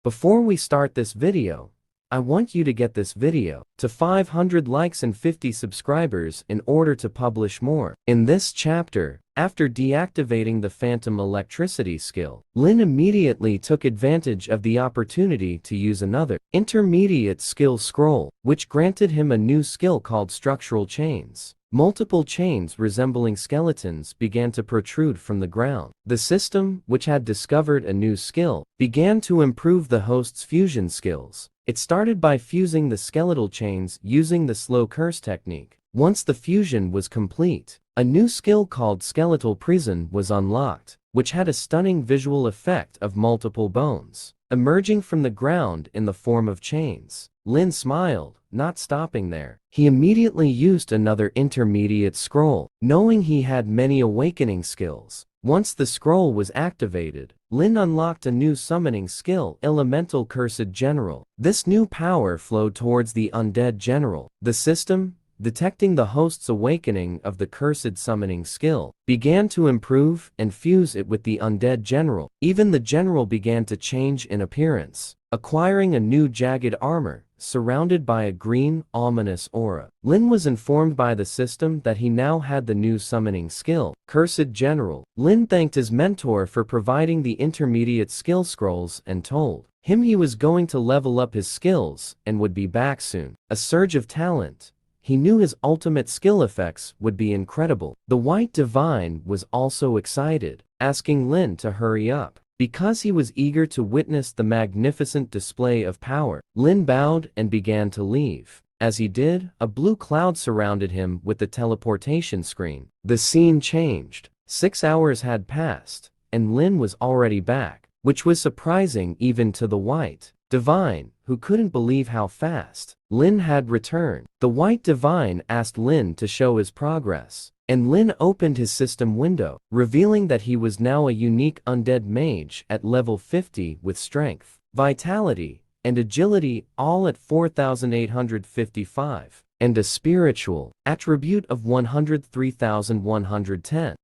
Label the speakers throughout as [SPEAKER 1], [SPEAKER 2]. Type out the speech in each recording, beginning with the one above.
[SPEAKER 1] Before we start this video, I want you to get this video to 500 likes and 50 subscribers in order to publish more. In this chapter, after deactivating the phantom electricity skill, Lin immediately took advantage of the opportunity to use another intermediate skill scroll, which granted him a new skill called structural chains. Multiple chains resembling skeletons began to protrude from the ground. The system, which had discovered a new skill, began to improve the host's fusion skills. It started by fusing the skeletal chains using the slow curse technique. Once the fusion was complete, a new skill called skeletal prison was unlocked, which had a stunning visual effect of multiple bones emerging from the ground in the form of chains. Lin smiled, not stopping there. He immediately used another intermediate scroll, knowing he had many awakening skills. Once the scroll was activated, Lin unlocked a new summoning skill, Elemental Cursed General. This new power flowed towards the undead general. The system, detecting the host's awakening of the cursed summoning skill, began to improve and fuse it with the undead general. Even the general began to change in appearance, acquiring a new jagged armor, surrounded by a green, ominous aura. Lin was informed by the system that he now had the new summoning skill, Cursed General. Lin thanked his mentor for providing the intermediate skill scrolls and told him he was going to level up his skills and would be back soon. A surge of talent. He knew his ultimate skill effects would be incredible. The White Divine was also excited, asking Lin to hurry up, because he was eager to witness the magnificent display of power. Lin bowed and began to leave. As he did, a blue cloud surrounded him with the teleportation screen. The scene changed. 6 hours had passed, and Lin was already back, which was surprising even to the White Divine, who couldn't believe how fast Lin had returned. The White Divine asked Lin to show his progress, and Lin opened his system window, revealing that he was now a unique undead mage at level 50 with strength, vitality, and agility all at 4,855, and a spiritual attribute of 103,110.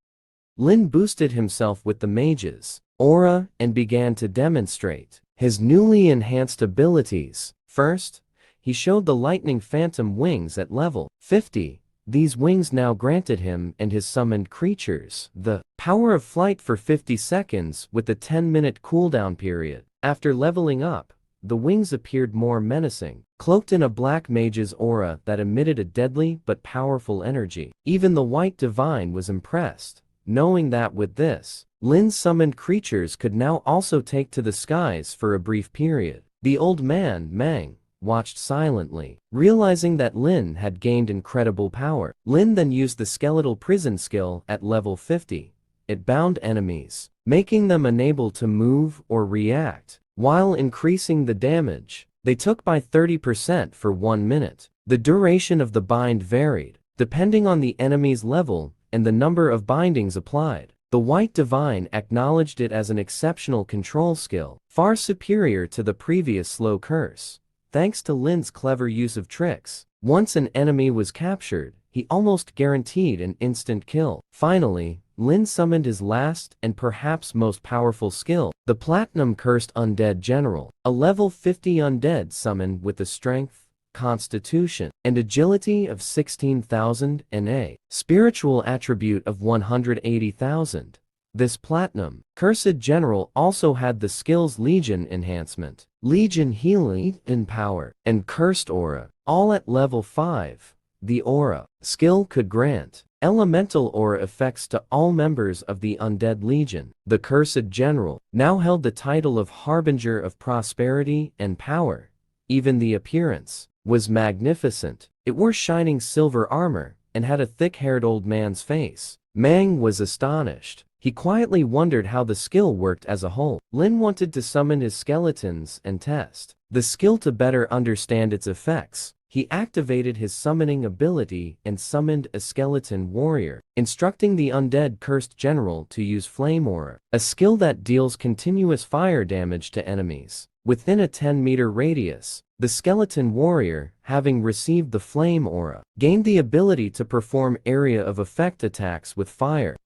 [SPEAKER 1] Lin boosted himself with the mage's aura and began to demonstrate his newly enhanced abilities. First, he showed the lightning phantom wings at level 50. These wings now granted him and his summoned creatures the power of flight for 50 seconds with a 10-minute cooldown period. After leveling up, the wings appeared more menacing, cloaked in a black mage's aura that emitted a deadly but powerful energy. Even the White Divine was impressed, knowing that with this, Lin's summoned creatures could now also take to the skies for a brief period. The old man, Mang, watched silently, realizing that Lin had gained incredible power. Lin then used the skeletal prison skill at level 50. It bound enemies, making them unable to move or react, while increasing the damage they took by 30% for 1 minute. The duration of the bind varied, depending on the enemy's level and the number of bindings applied. The White Divine acknowledged it as an exceptional control skill, far superior to the previous slow curse. Thanks to Lin's clever use of tricks, once an enemy was captured, he almost guaranteed an instant kill. Finally, Lin summoned his last and perhaps most powerful skill, the Platinum Cursed Undead General, a level 50 undead summon with the strength, constitution, and agility of 16,000 and a spiritual attribute of 180,000. This Platinum Cursed General also had the skills Legion Enhancement, Legion Healing in Power, and Cursed Aura, all at level 5. The Aura skill could grant elemental aura effects to all members of the Undead Legion. The Cursed General now held the title of Harbinger of Prosperity and Power. Even the appearance was magnificent. It wore shining silver armor and had a thick-haired old man's face. Mang was astonished. He quietly wondered how the skill worked as a whole. Lin wanted to summon his skeletons and test the skill to better understand its effects. He activated his summoning ability and summoned a skeleton warrior, instructing the undead cursed general to use Flame Aura, a skill that deals continuous fire damage to enemies within a 10-meter radius. The skeleton warrior, having received the Flame Aura, gained the ability to perform area of effect attacks with fire.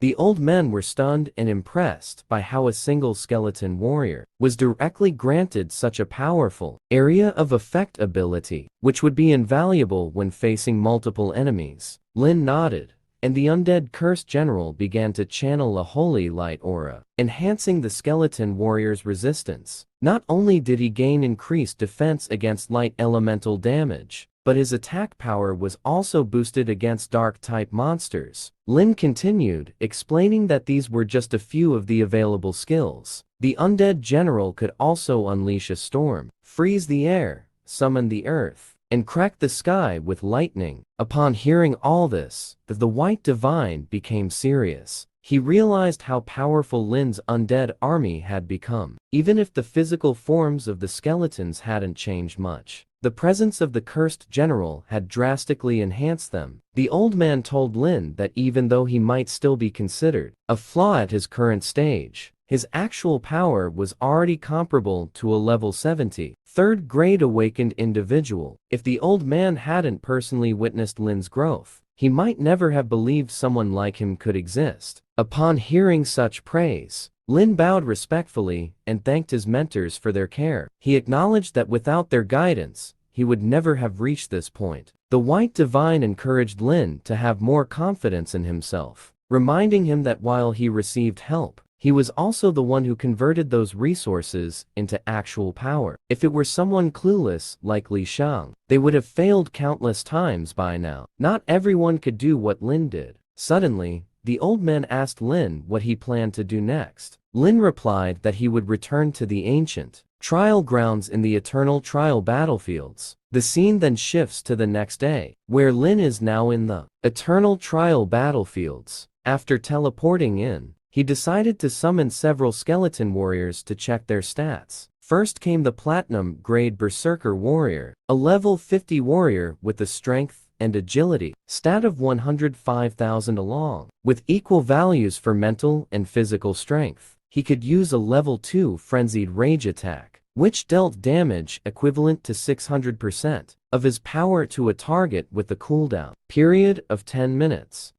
[SPEAKER 1] The old men were stunned and impressed by how a single skeleton warrior was directly granted such a powerful area of effect ability, which would be invaluable when facing multiple enemies. Lin nodded, and the undead cursed general began to channel a holy light aura, enhancing the skeleton warrior's resistance. Not only did he gain increased defense against light elemental damage, but his attack power was also boosted against dark-type monsters. Lin continued, explaining that these were just a few of the available skills. The undead general could also unleash a storm, freeze the air, summon the earth, and crack the sky with lightning. Upon hearing all this, the White Divine became serious. He realized how powerful Lin's undead army had become. Even if the physical forms of the skeletons hadn't changed much, the presence of the cursed general had drastically enhanced them. The old man told Lin that even though he might still be considered a flaw at his current stage, his actual power was already comparable to a level 70, third grade awakened individual. If the old man hadn't personally witnessed Lin's growth, he might never have believed someone like him could exist. Upon hearing such praise, Lin bowed respectfully and thanked his mentors for their care. He acknowledged that without their guidance, he would never have reached this point. The White Divine encouraged Lin to have more confidence in himself, reminding him that while he received help, he was also the one who converted those resources into actual power. If it were someone clueless like Li Shang, they would have failed countless times by now. Not everyone could do what Lin did. Suddenly, the old man asked Lin what he planned to do next. Lin replied that he would return to the ancient trial grounds in the eternal trial battlefields. The scene then shifts to the next day, where Lin is now in the eternal trial battlefields. After teleporting in, he decided to summon several skeleton warriors to check their stats. First came the platinum grade berserker warrior, a level 50 warrior with the strength and agility stat of 105,000 along with equal values for mental and physical strength. He could use a level 2 frenzied rage attack, which dealt damage equivalent to 600% of his power to a target with a cooldown period of 10 minutes.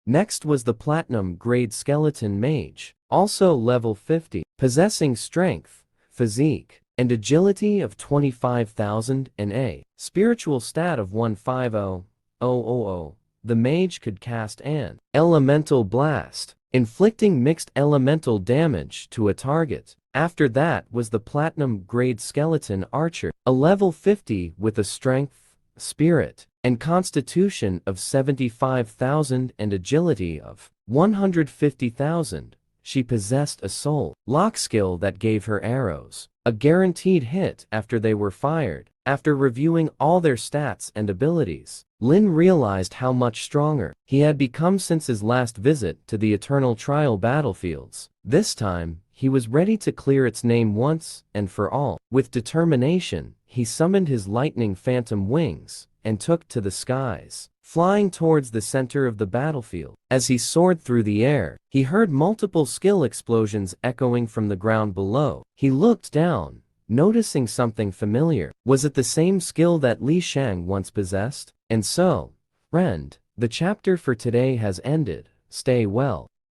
[SPEAKER 1] Next was the platinum grade skeleton mage, also level 50, possessing strength, physique, and agility of 25,000 and a spiritual stat of 150,000. The mage could cast an elemental blast, inflicting mixed elemental damage to a target. After that was the platinum grade skeleton archer, a level 50 with a strength, spirit, and constitution of 75,000 and agility of 150,000. She possessed a soul lock skill that gave her arrows a guaranteed hit after they were fired. After reviewing all their stats and abilities, Lin realized how much stronger he had become since his last visit to the eternal trial battlefields. This time, he was ready to clear its name once and for all. With determination, he summoned his lightning phantom wings and took to the skies, flying towards the center of the battlefield. As he soared through the air, he heard multiple skill explosions echoing from the ground below. He looked down, noticing something familiar. Was it the same skill that Li Shang once possessed? And so, friend, the chapter for today has ended. Stay well.